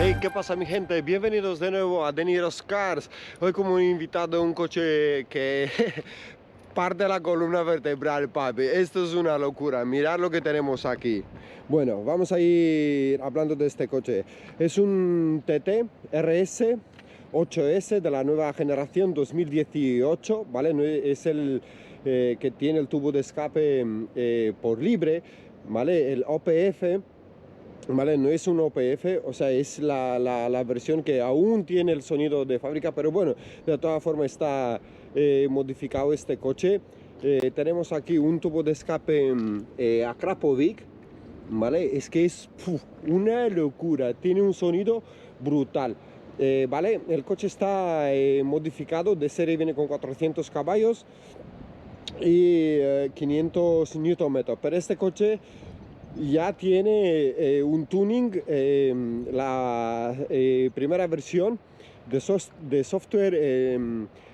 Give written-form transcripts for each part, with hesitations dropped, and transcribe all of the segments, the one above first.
Hey, ¿qué pasa mi gente? Bienvenidos de nuevo a Deniros Cars. Hoy como invitado un coche que parte la columna vertebral, papi. Esto es una locura. Mirad lo que tenemos aquí. Bueno, vamos a ir hablando de este coche. Es un TT RS 8S de la nueva generación 2018, ¿vale? Es el que tiene el tubo de escape por libre, ¿vale? El OPF. Vale, no es un OPF, o sea, es la versión que aún tiene el sonido de fábrica, pero bueno, de todas formas está modificado este coche. Tenemos aquí un tubo de escape Akrapovic, ¿vale? Es que es una locura, tiene un sonido brutal. ¿Vale? El coche está modificado, de serie viene con 400 caballos y 500 Nm, pero este coche ya tiene un tuning, la primera versión de software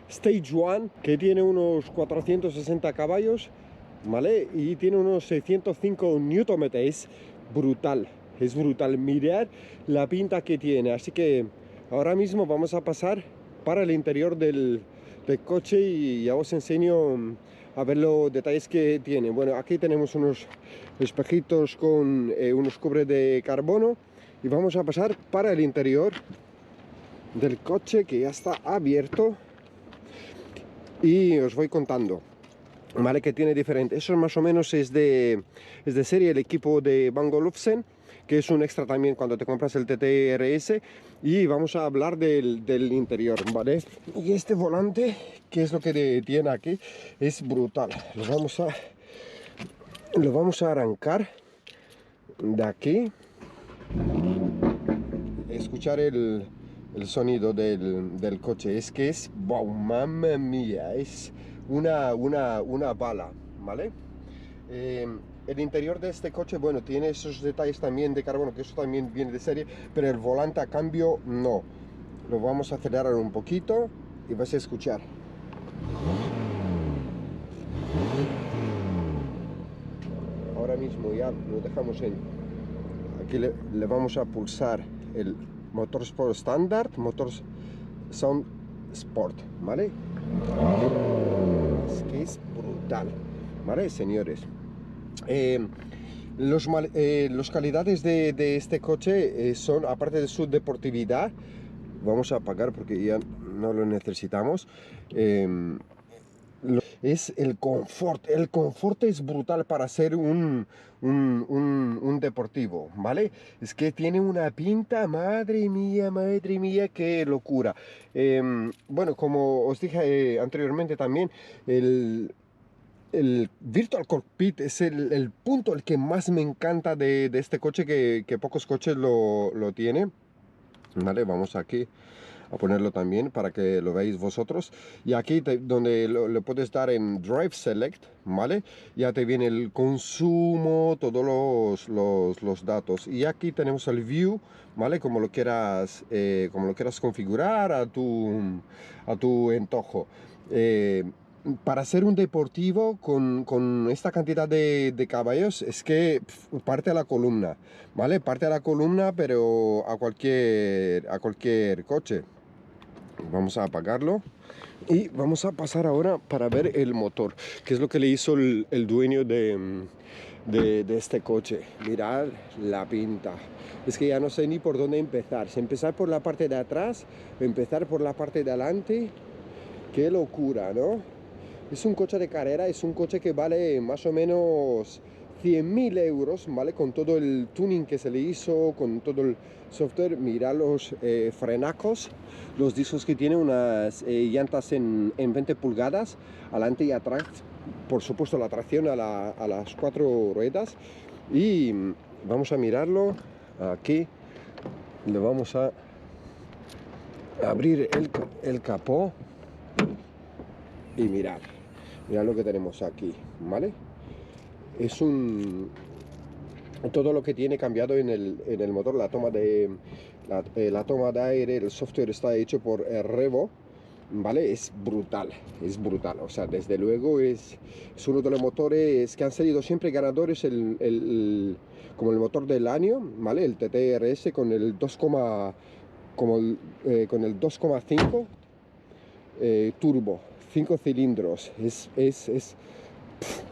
Stage 1, que tiene unos 460 caballos, ¿vale? Y tiene unos 605 Nm. Es brutal. Mirad la pinta que tiene. Así que ahora mismo vamos a pasar para el interior del coche y ya os enseño a ver los detalles que tiene. Bueno, aquí tenemos unos espejitos con unos cubres de carbono y vamos a pasar para el interior del coche, que ya está abierto, y os voy contando, ¿vale? Que tiene diferente. Eso más o menos es de serie, el equipo de Bang & Olufsen, que es un extra también cuando te compras el TTRS. Y vamos a hablar del interior, ¿vale? Y este volante, que es lo que tiene aquí, es brutal. Lo vamos a arrancar de aquí. Escuchar el sonido del coche. Es que es, wow, mamma mía, es una bala, ¿vale? El interior de este coche, bueno, tiene esos detalles también de carbono, que eso también viene de serie, pero el volante a cambio no. Lo vamos a acelerar un poquito y vas a escuchar. Ahora mismo ya lo dejamos en... Aquí le vamos a pulsar el motor Sport Standard, motor Sound Sport, ¿vale? Es que es brutal, ¿vale, señores? Los calidades de este coche son, aparte de su deportividad, vamos a apagar porque ya no lo necesitamos, es el confort. El confort es brutal para ser un deportivo, ¿vale? Es que tiene una pinta, madre mía, qué locura. Bueno, como os dije anteriormente también, el Virtual Cockpit es el punto el que más me encanta de este coche, que pocos coches lo tienen. Vale, vamos aquí a ponerlo también para que lo veáis vosotros. Y aquí donde lo puedes dar en Drive Select, ¿vale? Ya te viene el consumo, todos los datos. Y aquí tenemos el View, ¿vale? Como lo quieras configurar a tu antojo. Para ser un deportivo con esta cantidad de caballos, es que parte a la columna, ¿vale? Parte a la columna, pero a cualquier coche. Vamos a apagarlo y vamos a pasar ahora para ver el motor, que es lo que le hizo el dueño de este coche. Mirad la pinta. Es que ya no sé ni por dónde empezar. Si empezar por la parte de atrás o empezar por la parte de adelante. Qué locura, ¿no? Es un coche de carrera, es un coche que vale más o menos 100.000 euros, ¿vale? Con todo el tuning que se le hizo, con todo el software. Mirad los frenacos, los discos que tiene, unas llantas en 20 pulgadas, adelante y atrás. Por supuesto, la tracción a las 4 ruedas. Y vamos a mirarlo aquí. Le vamos a abrir el capó y mirad lo que tenemos aquí, ¿vale? Es todo lo que tiene cambiado en el motor. La toma de aire, el software está hecho por Revo, ¿vale? Es brutal, o sea, desde luego es uno de los motores que han salido siempre ganadores como el motor del año, ¿vale? El TTRS con el 2,5 turbo, 5 cilindros, es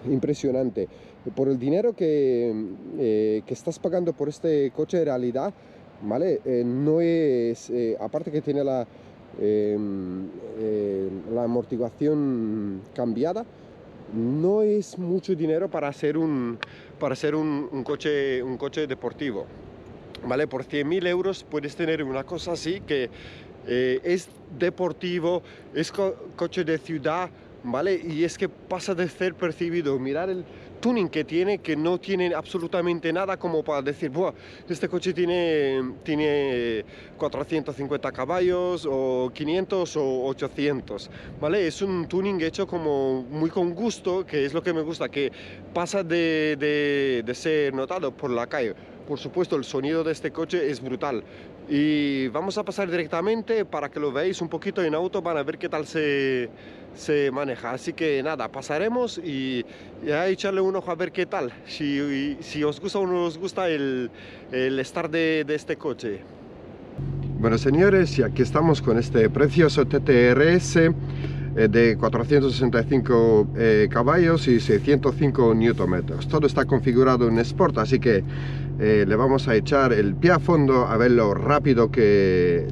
impresionante. Por el dinero que estás pagando por este coche, en realidad, ¿vale? No es, aparte que tiene la amortiguación cambiada, no es mucho dinero para hacer un coche deportivo, ¿vale? Por 100.000 euros puedes tener una cosa así que es deportivo, es coche de ciudad, ¿vale? Y es que pasa de ser percibido. Mirar el tuning que tiene, que no tiene absolutamente nada como para decir, buah, este coche tiene 450 caballos o 500 o 800, ¿vale? Es un tuning hecho como muy con gusto, que es lo que me gusta, que pasa de ser notado por la calle. Por supuesto, el sonido de este coche es brutal. Y vamos a pasar directamente para que lo veáis un poquito en auto, van a ver qué tal se maneja. Así que nada, pasaremos y a echarle un ojo a ver qué tal, si os gusta o no os gusta el estar de este coche. Bueno, señores, y aquí estamos con este precioso TTRS de 465 caballos y 605 Nm. Todo está configurado en Sport, así que le vamos a echar el pie a fondo a ver lo rápido que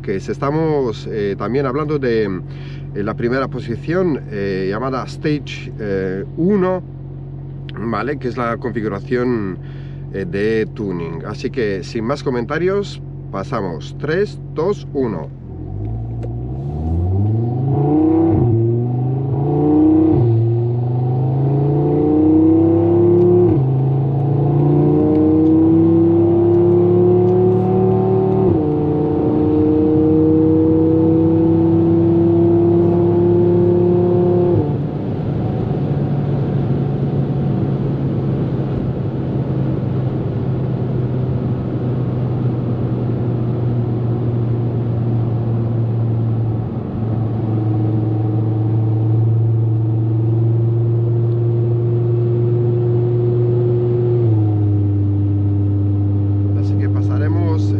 es. Estamos también hablando de la primera posición llamada Stage 1, ¿vale? Que es la configuración de tuning. Así que sin más comentarios, pasamos. 3, 2, 1.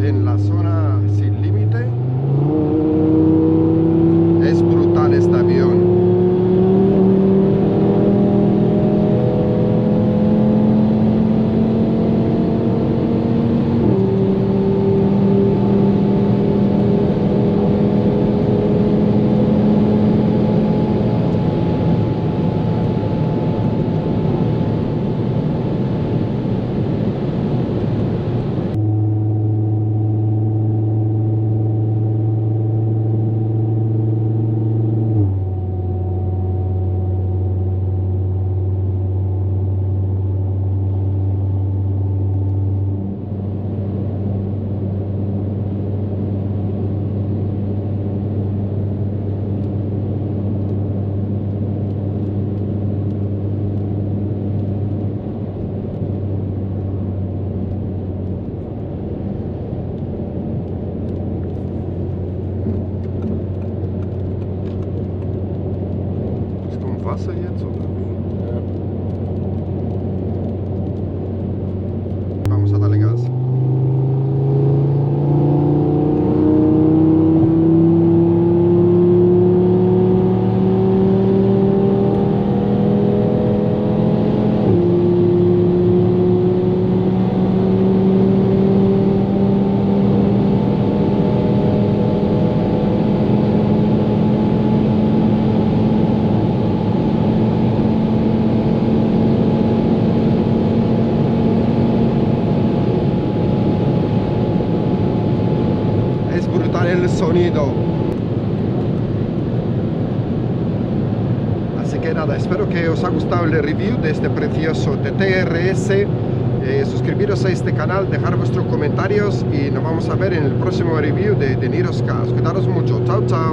En la zona sin límite. Es brutal este avión. Wasser jetzt oder wie? Ja. Vamos a darle gas. El sonido. Así que nada, espero que os haya gustado el review de este precioso TTRS. Suscribiros a este canal, dejar vuestros comentarios y nos vamos a ver en el próximo review de Niroscars. Cuidaros mucho, chao chao.